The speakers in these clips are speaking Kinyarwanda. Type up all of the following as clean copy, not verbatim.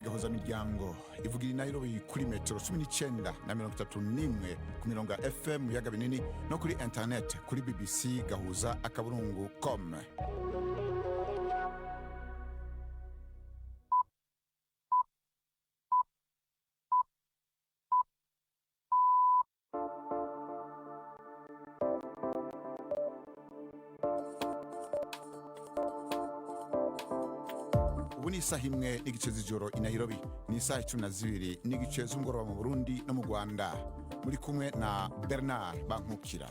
gahoza miryango ivugira Nairobi kuri metero 19 na 31 ku mirongo ya FM yaga binini no kuri internet kuri BBC gahuza akaburungu.com. Ni isaha imwe n'igice z'ijoro i Nairobi, ni isaha 12 n'igice z'umugoroba mu Burundi no mu Rwanda. Muri kumwe na Bernard Bankukira.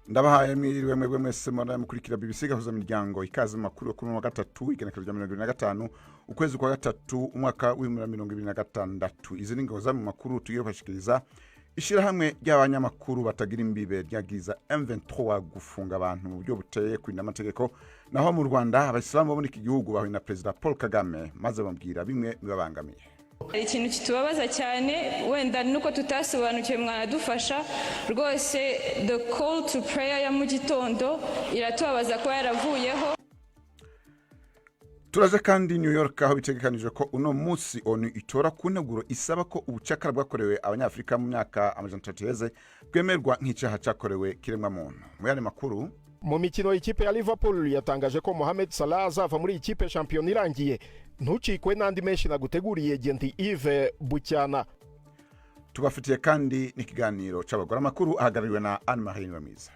Ndabahaye mwiriwe mwebwe mwese mukurikira BBC gahuza miryango ikaze makuru yo kuri wa gatatu igenekerezo rya 2025 ukwezi kwa gatatu umwaka wa 2026. Izi ningo za mu makuru tugiye kwashikiriza. Ishirahamwe ry'abanyamakuru batagira imbibe ryagiza M23 gufunga abantu mu buryo buteye kwinda amategeko, naho mu Rwanda abasilamu bo muri iki gihugu bahuye na President Paul Kagame maze bambwira bimwe bibabangamiye. Ikintu kitubabaza cyane wenda nuko tutasobanukiwe mwanadufasha rwose, the call to prayer ya mu gitondo iratubabaza ko yaravuyeho. Turaje kandi New York aho bitegekanije ko uno munsi ONU itora ku nteguro isaba ko ubucakara bwakorewe abanyafrika mu myaka 30 bwemerwa nk'icyaha cyakorewe kiremwa muntu. Mu yandi makuru, mu mikino ikipe ya Liverpool yatangaje ko Mohamed Salah azava muri ikipe champion irangiye. Ntucikwe n'andi menshi naguteguriye Genti Yves Bucyana. Tubafitiye kandi n'ikiganiro c'abagore, amakuru ahagarariwe na Anne Marie Nwamiza.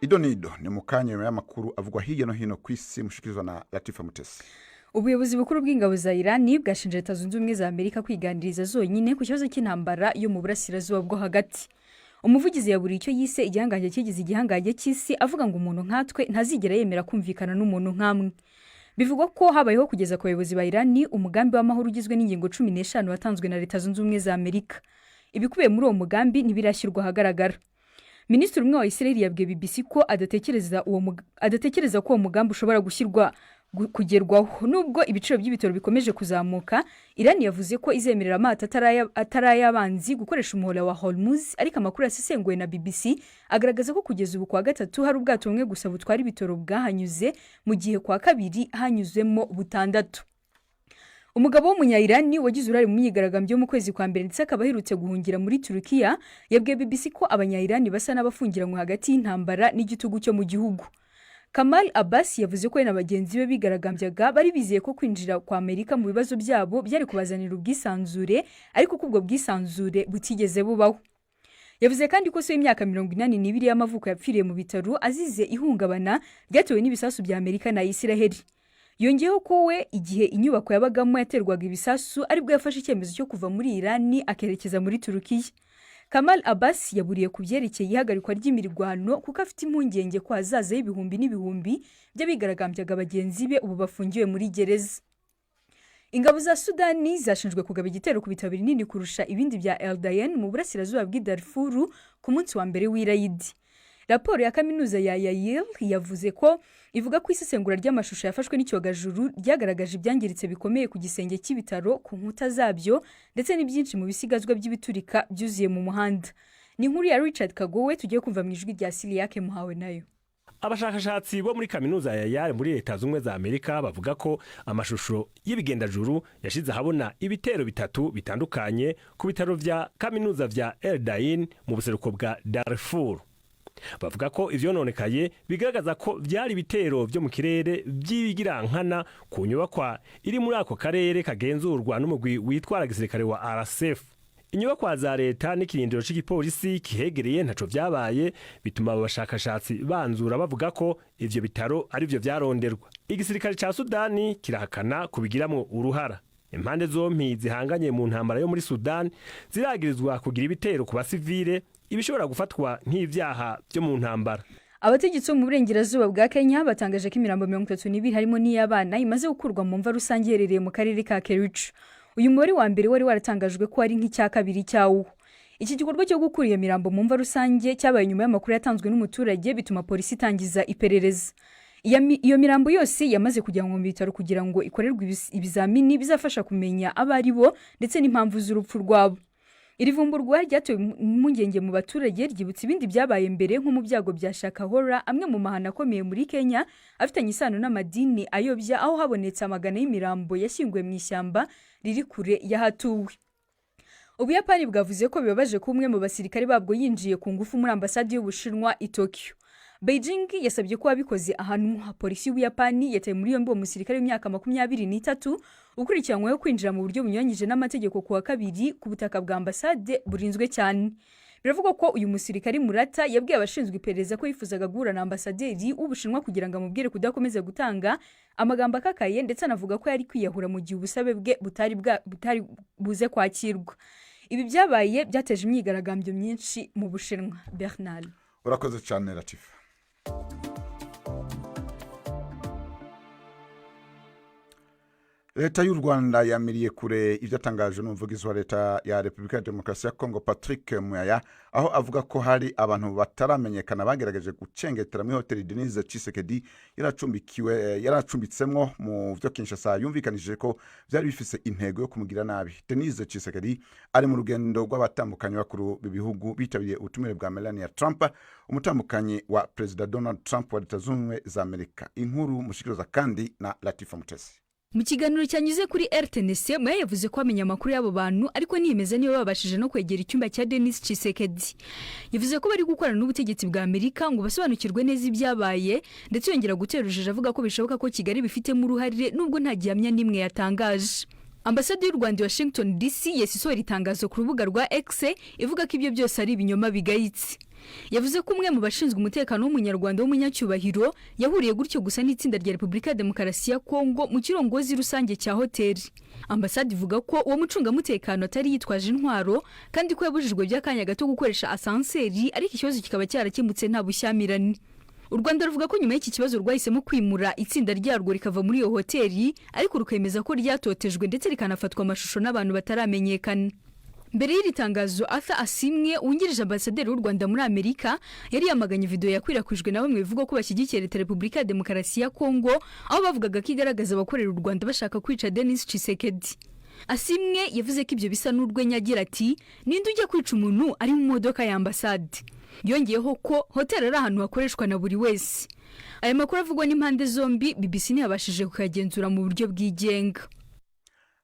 Idonido ni mukanya y'amakuru avugwa hirya no hino kw'isi, mushikirizwa na Latifa Mutesi. Ubuyobozi bukuru bw'ingabo za Iran bwashinje Leta Zunze Ubumwe za Amerika kwiganiriza zonyine ku kibazo cy'intambara yo mu burasirazuba bwo hagati. Umuvugizi yaburiye icyo yise igihangange kigize igihangange cy'isi, avuga ngo umuntu nkatwe ntazigera yemera kumvikana n'umuntu nkamwe. Bivugwa ko habayeho kugeza ku bayobozi ba Iran umugambi w'amahoro ugizwe n'ingingo 15 watanzwe na Leta Zunze Ubumwe za Amerika. Ibikubiye muri uwo mugambi ntibirashyirwa ahagaragara. Minisitiri umwe wa Israel yabwiye BBC ko adatekereza ko uwo mugambi ushobora kugerwaho. Nubwo ibiciro by'ibitoro bikomeje kuzamuka, Iran yavuze ko izemerera amato atarayabanzi gukoresha umuhora wa Hormuz, ariko amakuru yasesenguwe na BBC agaragaza ko kugeza ubu kwa gatatu hari ubwato bumwe gusa butwara ibitoro bwahanyuze, mu gihe kwa kabiri hanyuzemo butandatu. Umugabo w'umunya-Irani wagize urari mu myigaragambyo mu kwezi kwa mbere ndetse akaba aherutse guhungira muri Turukiya, yabwiye BBC ko abanya-Irani basa n'abafungiranywe hagati y'intambara n'igitugu cyo mu gihugu. Kamal Abbas yavuze ko n'abagenzi be bigaragambyaga bari bizeye ko kwinjira kwa Amerika mu bibazo byabo byari kubazanira ubwisanzure, ariko ko ubwo bwisanzure butigeze bubaho. Yavuze kandi ko se imyaka 82 y'amavuko yapfiriye mu bitaro azize ihungabana ryatewe n'ibisasu bya Amerika na Israel. Yongeyeho ko we igihe inyubako yabagamo yaterwaga ibisasu aribwo yafashe icyemezo cyo kuva muri Iran akerekeza muri Turukiya. Kamal Abbas yaburiye ku byerekeye ihagarikwa ry'imirwano kuko afite impungenge ko hazaza y'ibihumbi n'ibihumbi by'abigaragambyaga bagenzi be ubu bafungiwe muri gereza. Ingabo za Sudani zashinjwe kugaba igitero ku bitaro binini kurusha ibindi bya El Dayan mu burasirazuba bw'i Darfur ku munsi wa mbere w'Irayidi. Raporo ya kaminuza ya Yale yavuze ko ivuga ko isesengura ry'amashusho yafashwe n'icyogajuru ryagaragaje ibyangiritse bikomeye ku gisenge cy'ibitaro, ku nkuta zabyo ndetse n'ibyinshi mu bisigazwa by'ibiturika byuzuye mu muhanda. Ni inkuru ya Richard Kagowe tugiye kumva mu ijwi rya Siliake Muhawe nayo. Abashakashatsi bo muri kaminuza ya Yale muri Leta Zunze za Amerika bavuga ko amashusho y'ibigendajuru yashize ahabona ibitero bitatu bitandukanye ku bitaro vya kaminuza vya El Dayan mu buseruko bwa Darfur. Bavuga ko ivyononekaye bigaragaza ko byari bitero byo mu kirere by'ibigirankana ku nyubakwa iri muri ako karere kagenzurwa n'umugwi witwara gisirikare wa RSF. Inyubakwa za leta n'ikirindiro cy'igipolisi kihegereye ntaco vyabaye, bituma abashakashatsi banzura bavuga ko ivyo bitaro ari byo vyaronderwa. Igisirikare ca Sudani kirahakana kubigiramwo uruhara. Impande zompi zihanganye mu ntambara yo muri Sudan ziragirizwa kugira ibitero ku basivile, ibishobora gufatwa nk'ivyaha byo mu ntambara. Abategetsi mu burengerazuba bwa Kenya batangaje ko imirambo 32 harimo n'iy'abana imaze gukurwa mu mva rusange yerereye mu karere ka Kericho. Uyu mubare wa mbere wari waratangajwe ko ari nk'icya kabiri cyawo. Iki gikorwa cyo gukura iyo mirambo mu mva rusange cyabaye nyuma y'amakuru yatanzwe n'umuturage, bituma polisi itangiza iperereza. Iyo mirambo yose yamaze kujyanwa mu bitaro kugira ngo ikorerwe ibizamini bizafasha kumenya abari bo ndetse n'impamvu z'urupfu rwabo. iri vumburwa ryatewe impungenge mu baturage ryibutsa ibindi byabaye mbere nko mu byago bya Shakahola, amwe mu mahano akomeye muri Kenya afitanye isano n'amadini ayobya, aho habonetse amagana y'imirambo yashyinguwe mu ishyamba riri kure y'ahatuwe. Ubuyapani bwavuze ko bibabaje ko umwe mu basirikare babwo yinjiye ku ngufu muri ambasade y'Ubushinwa i Tokyo. Beijing yasabye ko abikoze ahantu polisi y'Ubuyapani yataye muri yombi umusirikare w'imyaka 23 ukurikiranyweho kwinjira mu buryo bunyuranyije n'amategeko kuwa kabiri ku butaka bwa ambasade burinzwe cyane. Biravugwa ko uyu musirikare Murata yabwiye abashinzwe iperereza ko yifuzaga guhura na ambasaderi w'Ubushinwa kugira ngo amubwire kudakomeza gutanga amagambo akakaye, ndetse anavuga ko yari kwiyahura mu gihe ubusabe bwe butari buze kwakirwa. Ibi byabaye byateje imyigaragambyo myinshi mu Bushinwa. Bernard, urakoze cyane Latifa. Leta y'u Rwanda yamiriye kure ibyatangaje n'umuvugizi wa leta ya Repubulika ya Demokarasi ya Kongo Patrick Muyaya, aho avuga ko hari abantu bataramenyekana bagerageje gucengetera muri hoteli Denise Tshisekedi yaracumbitsemwo mu byo Kinshasa, yumvikanije ko byari bifise intego yo kumugira nabi. Denise Tshisekedi ari mu rugendo rw'abatandukanye bakuru b'ibihugu bitabiriye ubutumire bwa Melania Trump, umutambukanyi wa President Donald Trump wa Leta Zunze Ubumwe za Amerika. Inkuru mushikiriza kandi na Latifa Mutesi. Mu kiganiro cyanyuze kuri RTNC, Muya yavuze ko amenya amakuru y'abo bantu ariko niyemeza niba babashije no kwegera icyumba cya Denis Tshisekedi. Yavuze ko bari gukorana n'ubutegetsi bwa Amerika ngo basobanukirwe neza ibyabaye, ndetse yongera gutera urujijo avuga ko bishoboka ko Kigali bifitemo uruhare nubwo nta gihamya n'imwe yatangaje. Ambasade y'u Rwanda i Washington DC yasisohora itangazo ku rubuga rwa X ivuga ko ibyo byose ari ibinyoma bigayitse. Yavuze ko umwe mu bashinzwe umutekano w'umunyarwanda w'umunyacyubahiro yahuriye gutyo gusa n'itsinda rya Repubulika ya Demokarasi ya Kongo mu kirongozi rusange cya hoteli. Ambasade ivuga ko uwo mucungamutekano atari yitwaje intwaro kandi ko yabujijwe by'akanya gato gukoresha asanseri, ariko ikibazo kikaba cyarakemutse nta bushyamirane. U Rwanda ruvuga ko nyuma y'iki kibazo rwahisemo kwimura itsinda ryarwo rikava muri iyo hoteli, ariko rukemeza ko ryatotejwe ndetse rikanafatwa amashusho n'abantu bataramenyekana. Mbere y'iri tangazo, Arthur Asimwe wungirije ambasaderi w'u Rwanda muri Amerika yari yamaganye video yakwirakwijwe na bamwe bivuga ko bashyigikiye leta Repubulika ya Demokarasi ya Kongo, aho bavugaga ko igaragaza abakorera u Rwanda bashaka kwica Denis Tshisekedi. Asimwe yavuze ko ibyo bisa n'urwenya, agira ati ninde ujya kwica umuntu ari mu modoka ya ambasade. Yongeyeho ko hotel ari ahantu hakoreshwa na buri wese. Aya makuru avugwa n'impande zombi, BBC ntiyabashije kuyagenzura mu buryo bwigenga.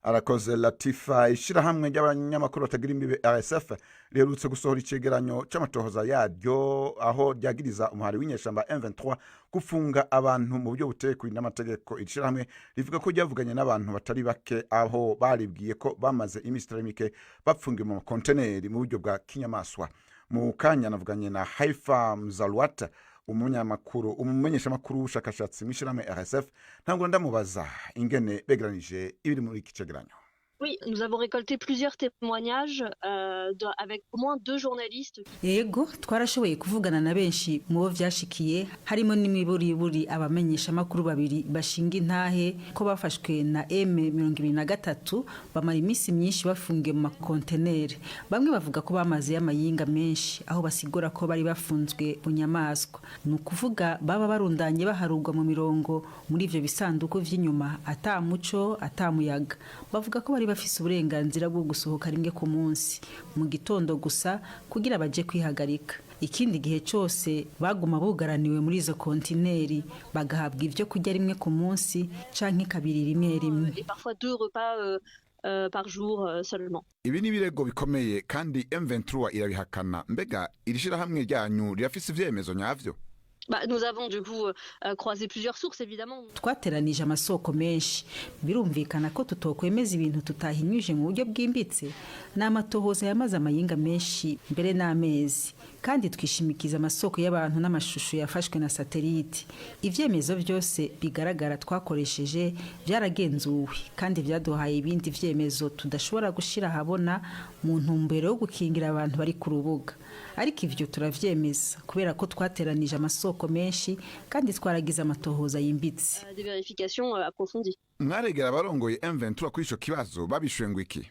Arakoze Latifa. Ishirahamwe ry'abanyamakuru batagira imbibe RSF riherutse gusohora icegeranyo c'amatohoza yaryo, aho ryagiriza umuhari w'inyeshamba M23 gufunga abantu mu buryo butekwe n'amategeko. Ishirahamwe rivuga ko ryavuganye n'abantu batari bake, aho baribwiye ko bamaze iminsi itari mike bapfungiwe mu konteneri mu buryo bwa kinyamaswa. Mu kanya navuganye na Haifa Mzalwat, umumenyesha makuru w'ubushakashatsi mw'ishirahamwe RSF. Ntabwo ndamubaza ingene begeranije ibiri muri iki cegeranyo. Oui, nous avons récolté plusieurs témoignages avec au moins 2 journalistes. Yego, twarashoboye kuvugana na benshi mu bo vyashikiye, harimo n'imiburiburi abamenyesha makuru babiri bashinga intahe ko bafashwe na M23 bamara iminsi myinshi bafungiye mu makonteneri. Bamwe bavuga ko bamaze y'amayinga menshi, aho basigura ko bari bafunzwe bunyamaswa. Nukuvuga baba barundanye baharugwa mu mirongo muri ivyo bisanduku vy'inyuma, ata muco ata muyaga. Bavuga ko bari bafise uburenganzira bwo gusohoka rimwe ku munsi mu gitondo gusa kugira baje kwihagarika. Ikindi gihe cyose baguma bugaraniwe muri izo kontineri, bagahabwa ivyo kurya rimwe ku munsi canke kabiri rimwe rimwe. Et parfois 2 repas par jour seulement. Ibi ni birego bikomeye kandi M23 irabihakana. Mbega irishirahamwe ryanyu rirafise ivyemezo nyavyo? Nous avons du coup croisé plusieurs sources évidemment. Twateranije amasoko menshi, birumvikana ko tutokwemeza ibintu tutahinyuje mu buryo bwimbitse. N'amatohoza yamaze amayinga menshi mbere n'amezi, kandi twishimikiza amasoko y'abantu n'amashusho yafashwe na satellite. Ivyemezo byose bigaragara twakoresheje byaragenzuwe, kandi byaduhaye ibindi vyemezo tudashobora gushira habona mu ntumbero yo gukingira abantu bari ku rubuga. Ariko ivyo turavyemeza kubera ko twateranije amasoko menshi kandi twaragize amatohoza yimbitse. Des vérifications approfondies. Mwaregera abarongoye M23 kuri ico kibazo babishwe ngo iki?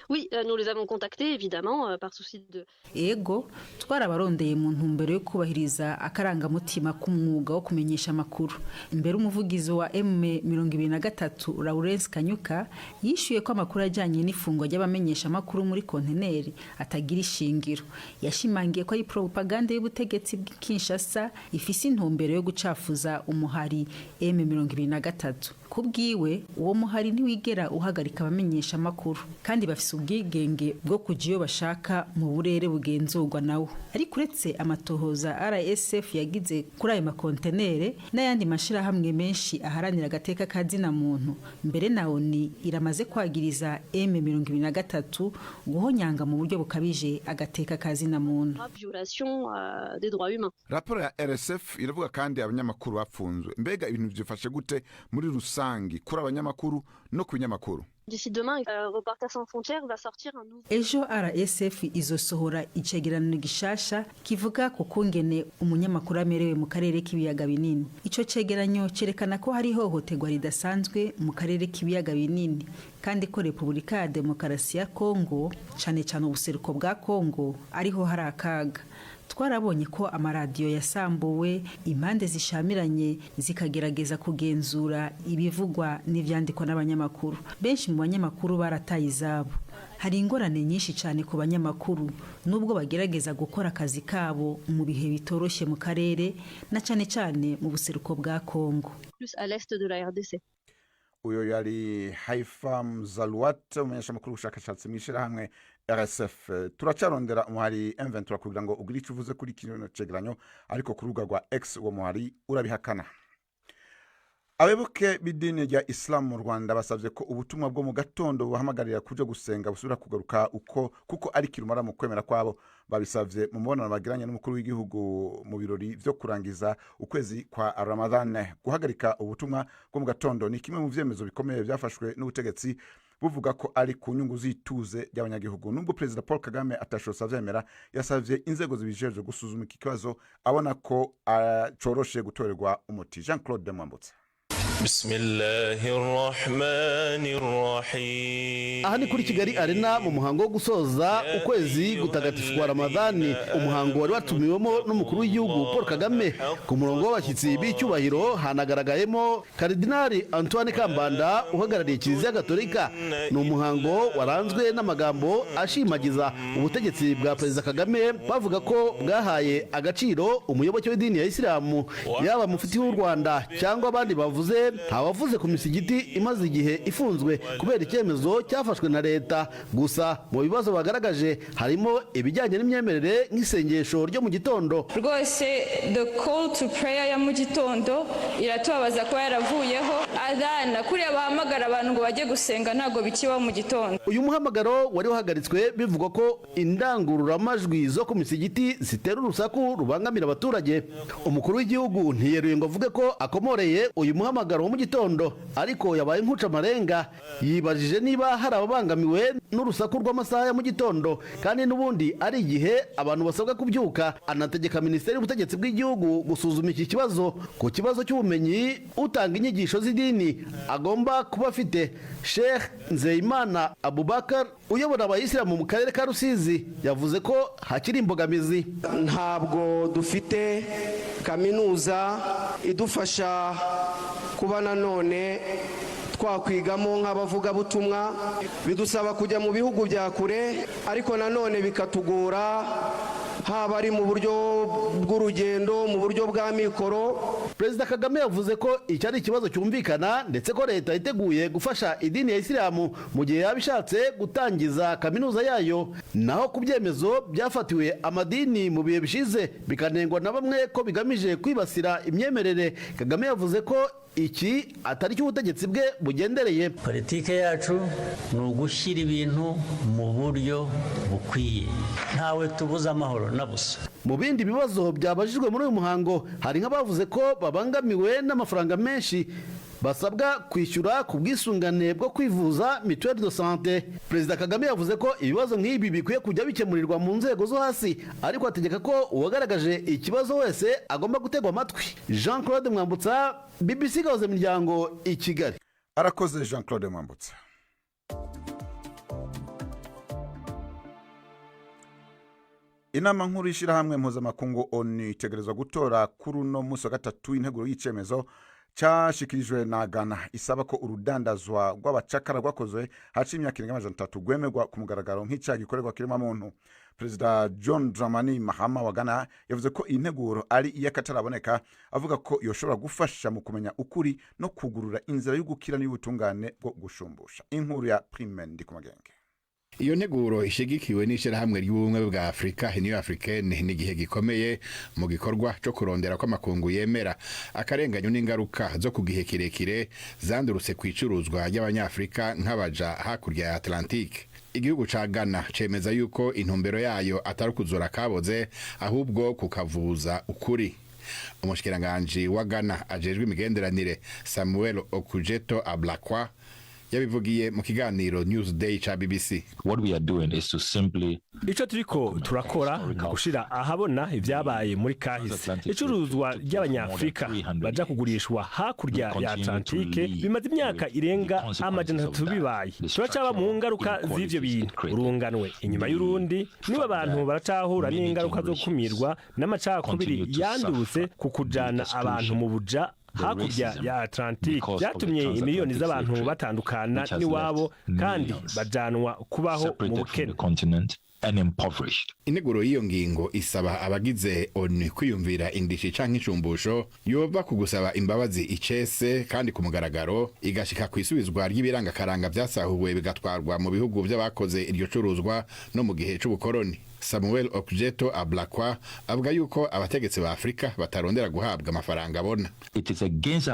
Oui, nous les avons contactés évidemment par souci de. ego twarabarondeye mu ntumbero yo kubahiriza akarangamutima k'umwuga wo kumenyesha amakuru. Imbere umuvugizi wa M23 Lawrence Kanyuka yishuye ko amakuru ajyanye n'ifungwa ry'abamenyesha amakuru muri konteneri atagira ishingiro. Yashimangiye ko ari propaganda y'ubutegetsi bw'Kinshasa ifise intumbero yo gucafuza umuhari M23. Kubwiwe uwo muhari ntiwigera uhagarika abamenyesha amakuru kandi bafise ubwigenge bwo kuja iyo bashaka mu burere bugenzurwa nawo. Ariko uretse amatohoza RSF yagize kuri ayo makontenere n'ayandi mashirahamwe menshi aharanira agateka kazina muntu, mbere na ONU iramaze kwagiriza M23 guhonyanga mu buryo bukabije agateka kazina muntu. Violation des droits humains. Raporo ya RSF iravuga kandi abanyamakuru bapfunzwe. Mbega ibintu byifashe gute muri rusangi kuri abanyamakuru no ku binyamakuru? D'ici demain, Reporters sans frontières va sortir un nouveau. Ejo RSF izosohora icegeranyo gishasha kivuga ku kungene umunyamakuru amerewe mu karere k'ibiyaga binini. Ico cegeranyo cerekana ko hari hohoterwa ridasanzwe mu karere k'ibiyaga binini kandi ko Repubulika ya Demokarasi ya Kongo, cane ubuseruko bwa Kongo, ariho hari akaga. Twarabonye ko amaradiyo yasambuwe, impande zishamiranye zikagerageza kugenzura ibivugwa n'ivyandikwa n'abanyamakuru. Benshi mu banyamakuru barataye izabo. Hari ingorane nyinshi cyane ku banyamakuru nubwo bagerageza gukora akazi kabo mu bihe bitoroshye mu karere na cyane mu buseruko bwa Kongo. Plus à l'est de la RDC. Uyo yari Haifam Zalouat umunyeshamakuru ubushakashatsi mw'ishirahamwe RSF. Turacarondera umuhari M23 kugira ngo ugire icyo uvuze kuri kino cegeranyo, ariko ku rubuga rwa X uwo muhari urabihakana. Abayoboke b'idini rya Islam mu Rwanda basavye ko ubutumwa bwo mu gatondo buhamagarira kuja gusenga busubira kugaruka kuko ari kirumara mu kwemera kwabo. Babisavye mu mubonano bagiranye n'umukuru w'igihugu mu birori vyo kurangiza ukwezi kwa Ramadan. Guhagarika ubutumwa bwo mu gatondo ni kimwe mu vyemezo bikomeye byafashwe n'ubutegetsi buvuga ko ari ku nyungu zituze y'abanyagihugu. Nubwo President Paul Kagame atashobora vyemera, yasavye inzego zibijeje gusuzuma iki kibazo abona ko coroshe gutorerwa umuti. Jean-Claude Mwambutsa. Aha ni kuri Kigali Arena mu muhango wo gusoza ukwezi gutagatifu kwa Ramadani, umuhango wari watumiwemo n'umukuru w'igihugu Paul Kagame. Ku murongo w'abashyitsi b'icyubahiro hanagaragayemo Karidinali Antoine Kambanda uhagarariye Kiliziya Gatolika. Ni umuhango waranzwe n'amagambo ashimagiza ubutegetsi bwa Perezida Kagame, bavuga ko bwahaye agaciro umuyoboke w'idini ya Isilamu, yaba mufti w'u Rwanda cyangwa abandi bavuze. Ntawavuze ku misigiti imaze igihe ifunzwe kubera icyemezo cyafashwe na leta. Gusa mu bibazo bagaragaje harimo ibijyanye n'imyemerere nk'isengesho ryo mu gitondo. Rwose the call to prayer ya mu gitondo iratubabaza ko yaravuyeho. Adana kuriya bahamagara abantu ngo bajye gusenga ntago bikiba mu gitondo. Uyu muhamagaro wari uhagaritswe bivugwa ko indangururamajwi zo ku misigiti zitera urusaku rubangamira abaturage. Umukuru w'igihugu ntiyeruye ngo avuge ko akomoreye uyu muhamagaro wo mu gitondo, ariko yabaye nkuca amarenga. Yibajije niba hari ababangamiwe n'urusaku rw'amasaha ya mu gitondo kandi n'ubundi ari igihe abantu basabwa kubyuka. Anategeka Minisiteri y'Ubutegetsi bw'igihugu gusuzuma iki kibazo. Ku kibazo cy'ubumenyi, utanga inyigisho z'idini agomba kuba afite. Sheikh Nzeyimana Abubakar uyobora abayisilamu mu karere ka Rusizi yavuze ko hakiri imbogamizi. Ntabwo dufite kaminuza idufasha kuba nanone twakwigamo nk'abavugabutumwa. Bidusaba kujya mu bihugu bya kure, ariko nanone bikatugora, haba ari mu buryo bw'urugendo, mu buryo bwa mikoro. Perezida Kagame yavuze ko icyo ari ikibazo cyumvikana ndetse ko leta iteguye gufasha idini ya Isilamu mu gihe yabishatse gutangiza kaminuza yayo. Naho ku byemezo byafatiwe amadini mu bihe bishize bikanengwa na bamwe ko bigamije kwibasira imyemerere, Kagame yavuze ko iki atari cyo ubutegetsi bwe bugendereye. Politike yacu ni ugushyira ibintu mu buryo bukwiye, ntawe tubuza amahoro na busa. Mu bindi bibazo byabajijwe muri uyu muhango hari nk'abavuze ko babangamiwe n'amafaranga menshi basabwa kwishyura ku bwisungane bwo kwivuza Mutuelle de Santé. Perezida Kagame yavuze ko ibibazo nk'ibi bikwiye kujya bikemurirwa mu nzego zo hasi, ariko ategeka ko uwagaragaje ikibazo wese agomba gutegwa amatwi. Jean-Claude Mwambutsa, BBC Gahuza Miryango, i Kigali. Arakoze Jean-Claude Mwambutsa. inama nkuru y'ishyirahamwe mpuzamakungu ONU itegerezwa gutora kuri uno munsi wa gatatu integuro y'icemezo cyashikirijwe na Ghana isaba ko urudandazwa rw'abacakara rwakozwe haciye imyaka 300 rwemerwa ku mugaragaro nk'icyaha gikorerwa kirema muntu. Perezida John Dramani Mahama wa Ghana yavuze ko integuro ari iy'akataraboneka, avuga ko yoshobora gufasha mu kumenya ukuri no kugurura inzira y'ugukira n'ubutungane bwo gushumbusha. Inkuru ya Prime Ndikumagenge. Iyo nteguro ishigikiwe n'ishirahamwe ry'ubumwe bwa Afrika Union Africaine ni gihe gikomeye mu gikorwa cyo kurondera ko makungu yemera akarenganyo n'ingaruka zo kugihe kirekire zandurutse kwicuruzwa y'abanyafrika nk'abaja hakurya ya Atlantique. Igihugu ca Ghana cemeza yuko intumbero yayo atari kuzora kaboze ahubwo kukavuza ukuri. Umushikiranganje wa Ghana ajejwe imigenderanire Samuel Okudzeto Ablakwa yabivugiye mu kiganiro Newsday cha BBC. What we are doing is to simply ico turiko turakora gushira ahabona ivyabaye muri kahise. Icuruzwa ry'abanyafrika baja kugurishwa hakurya ya Atlantique bimaze imyaka irenga 300 bibaye. Turacaba mu ngaruka z'ivyo bintu urunganwe inyuma y'urundi niba abantu baracahura n'ingaruka zo kumirwa n'amacakubiri yandurutse kukujana abantu mu buja hakurya ya Atlantique byatumye imiliyoni z'abantu batandukana n'iwabo kandi bajanwa kubaho mu bukene. Integuro y'iyo ngingo isaba abagize ONU kwiyumvira indishi canke inshumbusho yova kugusaba imbabazi icese kandi ku mugaragaro igashika kwisubizwa ry'ibiranga karanga byasahuwe bigatwarwa mu bihugu by'abakoze iryo curuzwa no mu gihe c'ubukoroni. Samuel Okudzeto Ablakwa avuga yuko abategetsi ba Afrika batarondera guhabwa amafaranga abona.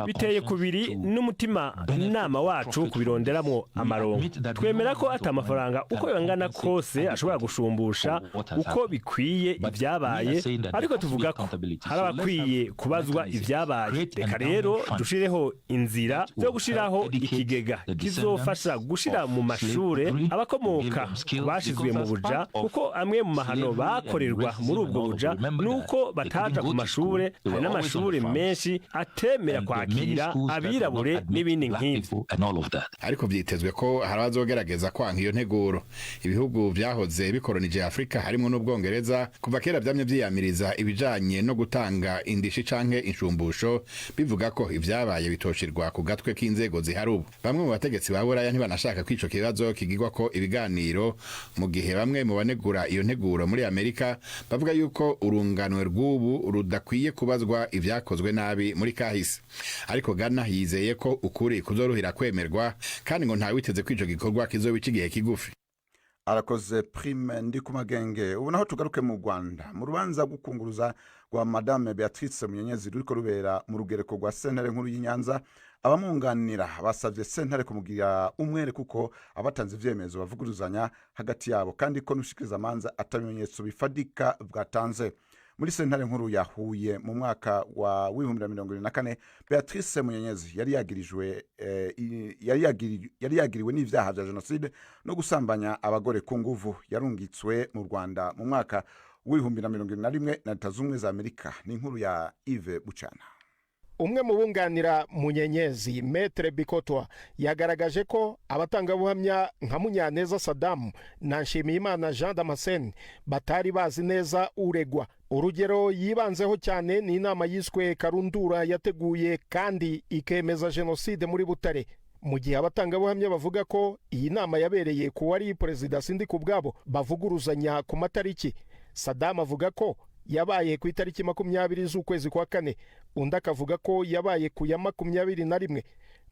Biteye kubiri n'umutima nama wacu kubironderamo amarongo. Twemera ko ata amafaranga uko yangana kose ashobora gushumbusha uko bikwiye ibyabaye, ariko tuvuga ko harabakwiye kubazwa ibyabaye. Reka rero dushireho inzira zo gushiraho ikigega kizofasha gushira mu mashure abakomoka bashizwe mu buja, kuko amwe mu mahano bakorerwa muri ubwo buja nuko bataja ku mashure. Hari n'amashure menshi atemera kwakira abirabure n'ibindi nk'ivyo. Ariko vyitezwe ko harabazogerageza kwanka iyo nteguro. Ibihugu vyahoze bikoronije Afrika harimo n'Ubwongereza kuva kera vyamye vyiyamiriza ibijanye no gutanga indishi canke inshumbusho, bivuga ko ivyabaye bitoshirwa ku gatwe k'inzego ziharubu. Bamwe mu bategetsi ba Buraya ntibanashaka kwico kibazo kigirwa ko ibiganiro, mu gihe bamwe mu banegura iyo nteguro muri Amerika bavuga yuko urunganwe rw'ubu rudakwiye kubazwa ivyakozwe nabi muri kahise. Ariko Ghana yizeye ko ukuri kuzoruhira kwemerwa kandi ngo nta witeze kwico gikorwa kizobica igihe kigufi. Arakoze Prime Ndikumagenge. Ubu naho tugaruke mu Rwanda mu rubanza gukunguruza rwa Madame Beatrice Munyenyezi ruriko rubera mu rugereko rwa sentare nkuru y'Inyanza. Abamunganira basavye sentare kumugira umwere kuko abatanze ivyemezo bavuguruzanya hagati yabo kandi ko nushikiriza amanza atabimenyetso bifadika bwatanze. Muri sentare nkuru ya Huye mu mwaka wa 2024 Beatrice Munyenyezi yari yagiriwe n'ivyaha vya genocide no gusambanya abagore ku nguvu. Yarungitswe mu Rwanda mu mwaka wa 2021 na Leta Zunze za Amerika. Ni inkuru ya Yves Bucana. Umwe mu bunganira Munyenyezi Maître Bikotwa yagaragaje ko abatangabuhamya nka Munyaneza Saddam na Nshimiyimana Jean Damascene batari bazi neza uregwa. Urugero yibanzeho cyane ni inama yiswe Karundura yateguye kandi ikemeza genocide muri Butare. Mu gihe abatangabuhamya bavuga ko iyi nama yabereye ku wari Perezida Sindikubwabo bavuguruzanya ku matariki. Saddam avuga ko yabaye ku itariki 20 z'ukwezi kwa kane, undi akavuga ko yabaye ku ya 21.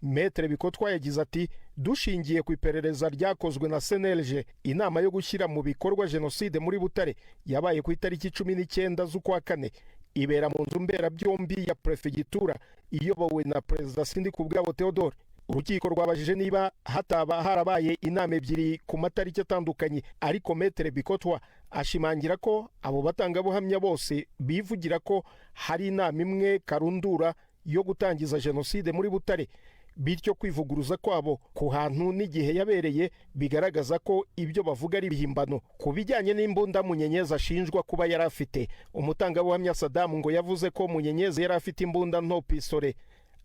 Maître Bikotwa yagize ati dushingiye ku iperereza ryakozwe na CNLG, inama yo gushyira mu bikorwa genocide muri Butare yabaye ku itariki 19 z'ukwa kane, ibera mu nzu mbera byombi ya prefegitura iyobowe na Perezida Sindikubwabo Theodore. Urukiko rwabajije niba hataba harabaye inama ebyiri ku matariki atandukanye, ariko Maître Bikotwa ashimangira ko abo batangabuhamya bose bivugira ko hari inama imwe Karundura yo gutangiza genocide muri Butare, bityo kwivuguruza kwabo ku hantu n'igihe yabereye bigaragaza ko ibyo bavuga ari bihimbano. Ku bijyanye n'imbunda Munyenyezi ashinjwa kuba yari afite, umutangabuhamya Saddam ngo yavuze ko Munyenyezi yari afite imbunda nto pistole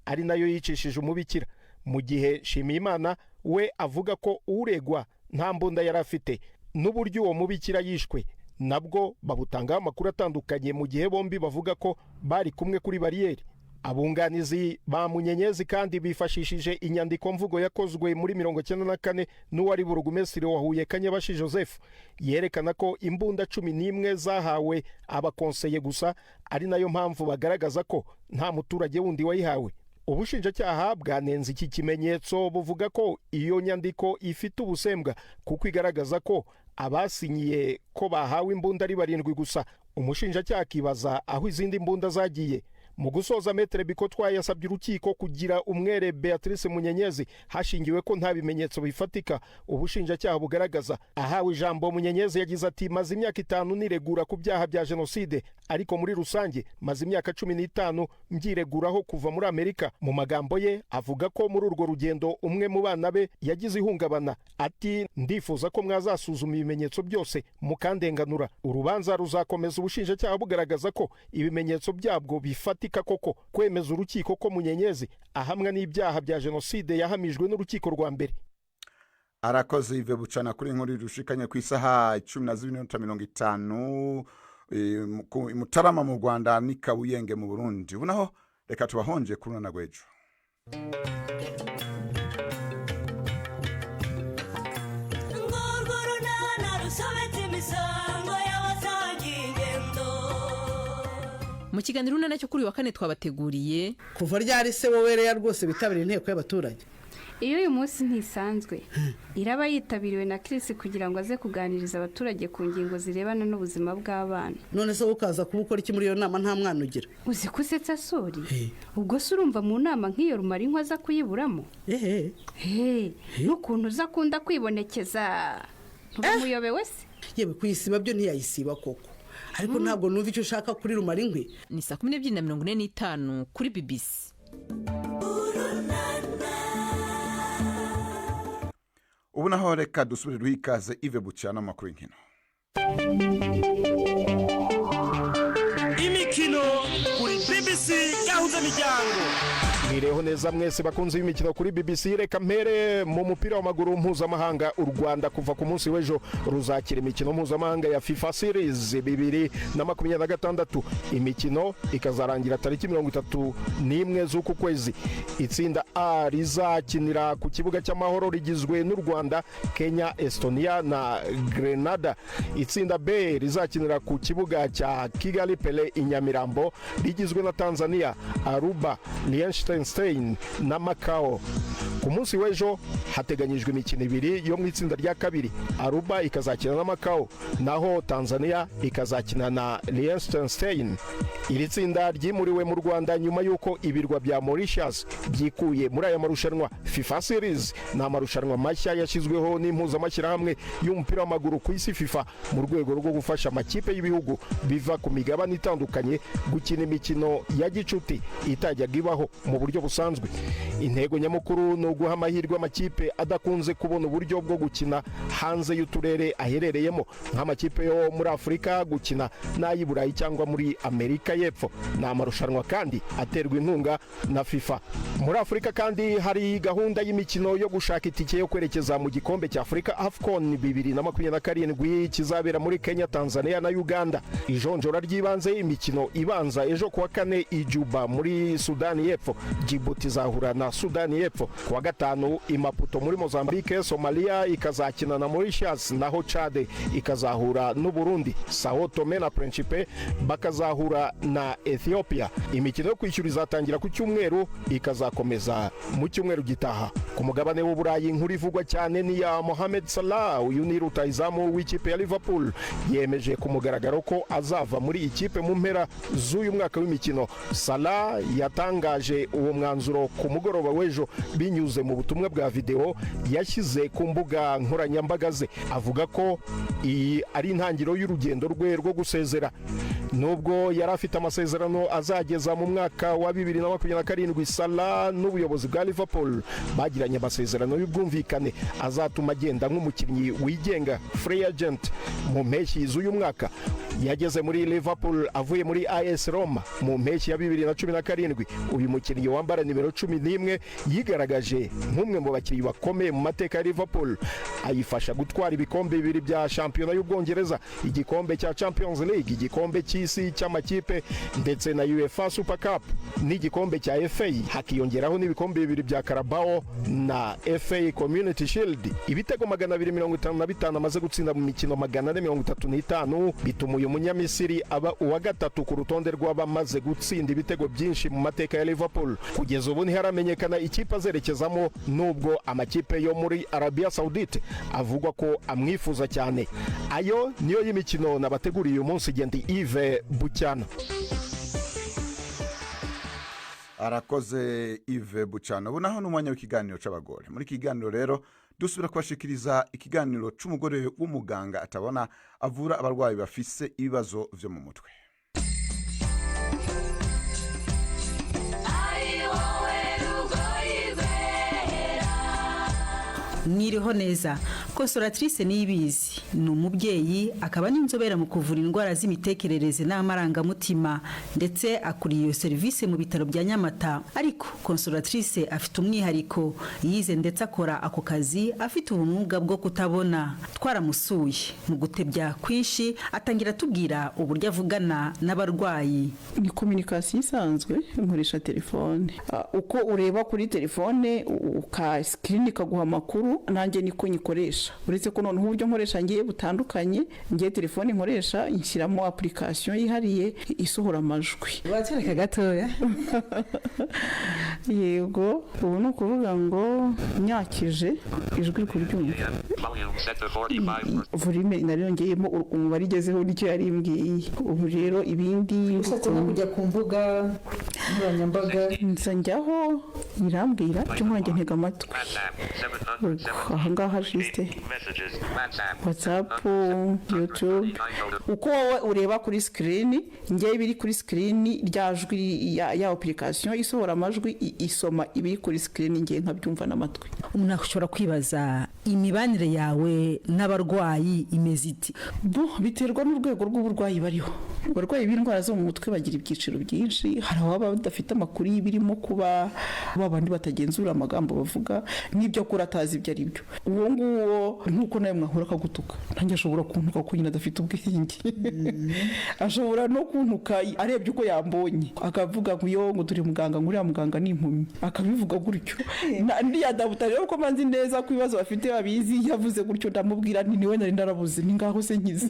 ari nayo yicishije umubikira, mu gihe Nshimiyimana we avuga ko uregwa nta mbunda yari afite n'uburyo uwo mubikira yishwe nabwo babutangaho amakuru atandukanye mu gihe bombi bavuga ko bari kumwe kuri bariyeri. Abunganizi ba Munyenyezi kandi bifashishije inyandiko mvugo yakozwe muri 1994 n'uwari burugumesitiri wa Huye Kanyabashi Joseph yerekana ko imbunda 11 zahawe abakonseye gusa, ari nayo mpamvu bagaragaza ko nta muturage wundi wayihawe. Ubushinjacyaha bwanenze iki kimenyetso buvuga ko iyo nyandiko ifite ubusembwa kuko igaragaza ko abasinyiye ko bahawe imbunda ari 7 gusa. Umushinjacyaha akibaza aho izindi mbunda zagiye. Mu gusoza Metre Bikotwa yasabye urukiko kugira umwere Beatrice Munyenyezi hashingiwe ko nta bimenyetso bifatika ubushinjacyaha bugaragaza. Ahawe ijambo Munyenyezi yagize ati maze imyaka 5 niregura ku byaha bya jenoside, ariko muri rusange maze imyaka 15 mbyireguraho kuva muri Amerika. Mu magambo ye avuga ko muri urwo rugendo umwe mu bana be yagize ihungabana. Ati ndifuza ko mwazasuzuma ibimenyetso byose mukandenganura. Urubanza ruzakomeza ubushinjacyaha bugaragaza ko ibimenyetso byabwo bifata koko kwemeza urukiko ko Munyenyezi ahamwa n'ibyaha bya jenoside yahamijwe n'urukiko rwa mbere. Arakoze Yves Bucana kuri inkuru rushikanye ku isaha 12:50 Mutarama mu Rwanda ni Kabuyenge mu Burundi. Ubu naho reka tubahonje kuruna gwejo. Mu kiganiro nana cyo kuri wa kane twabateguriye kuva ryari se wowe reya rwose bitabira inteko y'abaturage. Iyo uyu munsi ntisanzwe iraba yitabiriwe na Chris kugira ngo aze kuganiriza abaturage ku ngingo zirebana n'ubuzima bw'abana. None se ukaza kubukora iki muri iyo nama nta mwana ugira? Uzi kusetsa sori. Ubwo se urumva mu nama nk'iyo rumara inkwa za kuyiburamo? N'ukuntu uza kunda kwibonekeza ntumuyobewe se? Yewe kuyisiba byo ntiyayisiba koko. Ariko ntabwo numva icyo ushaka kuri rumara inkwi. Ni 12:45 kuri BBC. Ubu naho reka dusubire duhikaze Yves Bucana amakuru y'inkino. Imikino kuri BBC yahuza imiryango. Mireho neza mwese bakunze imikino kuri BBC. Reka mpere mu mupira w'amaguru mpuzamahanga. U Rwanda kuva ku munsi w'ejo ruzakira imikino mpuzamahanga ya FIFA Series 2026. Imikino ikazarangira tariki 31 z'uku kwezi. Itsinda A rizakinira ku kibuga cy'amahoro rigizwe n'u Rwanda, Kenya, Estonia na Grenada. Itsinda B rizakinira ku kibuga cya Kigali Pele i Nyamirambo rigizwe na Tanzania, Aruba, Liechtenstein na Macau. Ku munsi w'ejo hateganyijwe imikino ibiri yo mu itsinda rya kabiri. Aruba ikazakina na Macau, naho Tanzania ikazakina na Liechtenstein. Iri tsinda ryimuriwe mu Rwanda nyuma y'uko ibirwa bya Mauritius byikuye muri aya marushanwa. FIFA Series ni amarushanwa mashya yashyizweho n'impuzamashyirahamwe y'umupira w'amaguru ku isi FIFA mu rwego rwo gufasha amakipe y'ibihugu biva ku migabane itandukanye gukina imikino ya gicuti itajyaga ibaho mu buryo busanzwe. Intego nyamukuru ni uguha amahirwe amakipe adakunze kubona uburyo bwo gukina hanze y'uturere aherereyemo, nk'amakipe yo muri Afurika gukina n'ay'i Burayi cyangwa muri Amerika y'Epfo. Ni amarushanwa kandi aterwa inkunga na FIFA. Muri Afurika kandi hari gahunda y'imikino yo gushaka itike yo kwerekeza mu gikombe cya Afurika AFCON 2027 kizabera muri Kenya, Tanzania na Uganda. Ijonjora ry'ibanze imikino ibanza ejo kuwa kane Ijuba muri Sudani y'Epfo. Djibouti izahura na Sudani y'Epfo. Kuwa gatanu Maputo muri Mozambique. Somalia ikazakina na Mauritius, naho Chad ikazahura n'u Burundi. Sao Tome na Principe bakazahura na Ethiopia. Imikino yo kwishyura izatangira ku cyumweru ikazakomeza mu cyumweru gitaha. Ku mugabane w'Uburayi inkuru ivugwa cyane ni ya Mohamed Salah. Uyu ni rutahizamu w'ikipe ya Liverpool yemeje ku mugaragaro ko azava muri ikipe mu mpera z'uyu mwaka w'imikino. Salah yatangaje uwo mwanzuro ku mugoroba w'ejo binyuze mu butumwa bwa video yashyize ku mbuga nkoranyambaga ze. Avuga ko iyi ari intangiriro y'urugendo rwe rwo gusezera. nubwo yari afite amasezerano azageza mu mwaka wa 2027. Salah n'ubuyobozi bwa Liverpool bagiranye amasezerano y'ubwumvikane azatuma agenda nk'umukinnyi wigenga free agent mu mpeshyi z'uyu mwaka. Yageze muri Liverpool avuye muri AS Roma mu mpeshyi ya 2017. uyu mukinnyi wambara nimero 11 yigaragaje nk'umwe mu bakinnyi bakomeye mu mateka ya Liverpool, ayifasha gutwara ibikombe bibiri bya shampiyona y'Ubwongereza, igikombe cya Champions League, igikombe cy'isi cy'amakipe ndetse na UEFA Super Cup n'igikombe cya FA, hakiyongeraho n'ibikombe bibiri bya Carabao na FA Community Shield. Ibitego 255 amaze gutsinda mu mikino 435 bituma uyu munyamisiri aba uwa gatatu ku rutonde rw'abamaze gutsinda ibitego byinshi mu mateka ya Liverpool. Kugeza ubu ntiharamenyekana ikipe azerekezamo, nubwo amakipe yo muri Arabia Saudite avugwa ko amwifuza cyane. Ayo niyo y'imikino nabateguriye uyu munsi. Gendi Yves Bucyana. Arakoze Yves Bucyana. Ubu naho n'umwanya w'ikiganiro c'abagore. Muri kiganiro rero dusubira kubashikiriza ikiganiro c'umugore w'umuganga atabona avura abarwayi bafise ibibazo vyo mu mutwe. Mwiriho neza. Consolatrice Niyibizi ni umubyeyi akaba n'inzobere mu kuvura indwara z'imitekerereze n'amarangamutima ndetse akuriye iyo serivisi mu bitaro bya Nyamata. Ariko Consolatrice afite umwihariko, yize ndetse akora ako kazi afite ubumuga bwo kutabona. Twaramusuye mu gutebya kwinshi atangira tubwira uburyo avugana n'abarwayi. Ni communication isanzwe, nkoresha telefone. Uko ureba kuri telefone uka screen ikaguha amakuru, nanjye niko nyikoresha. Uretse ko none uburyo nkoresha ngiye butandukanye, ngiye telefone nkoresha inshyiramo application yihariye isohora amajwi. Watereka gatoya. Yego, ubu no kuvuga ngo nyakije ijwi kuryumva. Volume nariyongeyemo umubare igezeho nicyo yari imbwiye. Ubu rero ibindi ushatse no kujya ku mbuga nkoranyambaga nsanjyaho irambwira cyo nkonge ntega amatwi. Ahangaha juste WhatsApp, YouTube. Uko wowe ureba kuri screen, ngiye biri kuri screen ryajwi ya application isohora amajwi isoma ibiri kuri screen, ngiye nkabyumva n'amatwi. Umuntu ashobora kwibaza imibanire yawe n'abarwayi imeze iti? Biterwa n'urwego rw'uburwayi bariho. Abarwayi b'indwara zo mu mutwe bagira ibyiciro byinshi. Hari ababa badafite amakuru y'ibirimo kuba babandi batagenzura amagambo bavuga n'ibyo kurataza ibyo ari byo. Uwo nguwo nkuko nawe mwahura akagutuka, nanjye ashobora kuntuka ko nyine adafite ubwenge. Ashobora no kuntuka arebye uko yambonye akavuga ngo yo ngo turi muganga, nguriya muganga ni impumyi, akabivuga gutyo. Ndi yadabuta rero ko manzi neza ku bibazo bafite babizi, yavuze gutyo ndamubwira nti niwe nari ndarabuze, ni ngaho se nkize.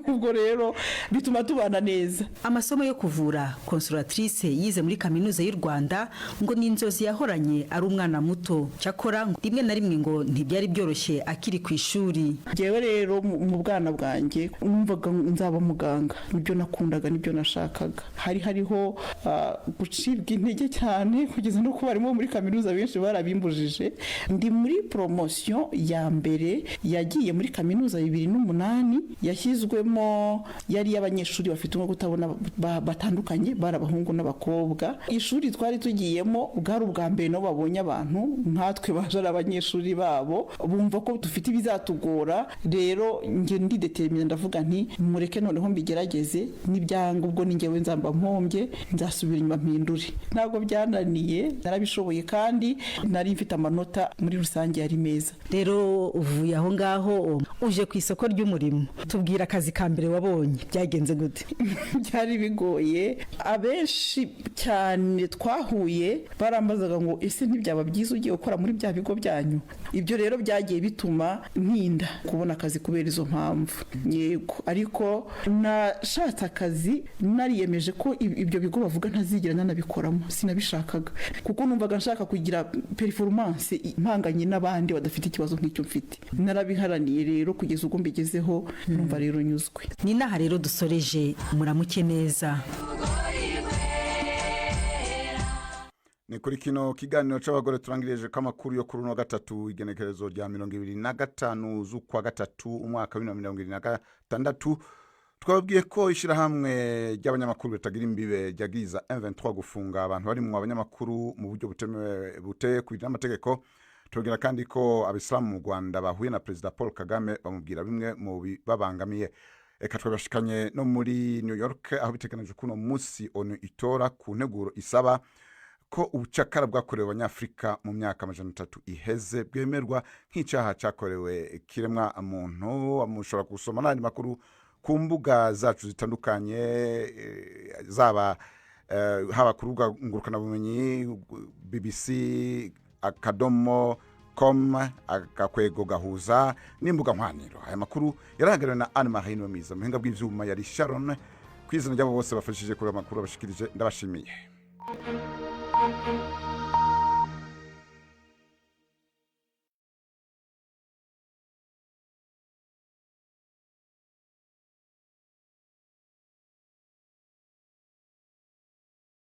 Ubwo rero bituma tubana neza. Amasomo yo kuvura Consolatrice yize muri kaminuza y'u Rwanda ngo ni inzozi yahoranye ari umwana muto. Cyakora rimwe na rimwe ngo ntibyari byoroshye akiri ku ishuri. Jewe rero mu bwana bwanjye numvaga nzaba muganga, nibyo nakundaga, nibyo nashakaga. Hariho gucibwa intege cyane kugeza no kuba arimo muri kaminuza benshi barabimbujije. Ndi muri promotion ya mbere yagiye muri kaminuza 2008 yashyizwemo yari y'abanyeshuri bafite umwe kutabona batandukanye, barabahungu n'abakobwa. Ishuri twari tugiyemo bwari ubwa mbere no babonye abantu nkatwe baje abanyeshuri babo, bumva ko dufite ibizatugora. Rero nge ndi determine ndavuga nti mureke noneho mbigerageze, nibyanga ubwo ni ngewe nzamba mpombye nzasubira inyuma mpindure. Ntabwo byananiye, narabishoboye kandi nari mfite amanota muri rusange yari meza. Rero uvuye aho ngaho uje ku isoko ry'umurimo, tubwira akazi ka mbere wabonye byagenze gute? Byari bigoye. Abenshi cyane twahuye barambazaga ngo ese ntibyaba byiza ugiye gukora muri bya bigo byanyu? Ibyo rero byagiye bituma ntinda kubona akazi kubera izo mpamvu. Yego, ariko nashatse akazi nariyemeje ko ibyo bigo bavuga ntazigera nanabikoramo, sinabishakaga kuko numvaga nshaka kugira performance impanganye n'abandi badafite ikibazo nk'icyo mfite. Narabiharaniye rero kugeza ubwo mbigezeho, numva rero nyuzwe. Ni naha rero dusoreje. Muramuke neza. Ni kuri kino kiganiro c'abagore turangirije kamakuru yo kuri no gatatu igenekerezo rya 2025 z'ukwa gatatu umwaka wa 2026. twabwiye ko ishyirahamwe ry'abanyamakuru ritagira imbibe ryagiriza M23 gufunga abantu bari mu abanyamakuru mu buryo buteye ku n'amategeko. Tubwira kandi ko abisilamu mu Rwanda bahuye na Perezida Paul Kagame bamubwira bimwe mu babangamiye. Eka twabashikanye no muri New York aho biteganijwe kuno munsi ONU itora ku nteguro isaba ko ubucakara bwakorewe abanyafrika mu myaka 300 iheze bwemerwa nk'icyaha cyakorewe kiremwa muntu. Amushobora gusoma n'andi makuru ku mbuga zacu zitandukanye zaba haba ku rubuga ngurukanabumenyi BBC akadomo.com agakwego gahuza n'imbuga nkoranyambaga. Aya makuru yarahagarariwe na Anne Marie Nomiza, muhinga bw'ivyuma yari Sharon. Kwizina ryabo bose bafashije kuri amakuru abashikirije ndabashimiye.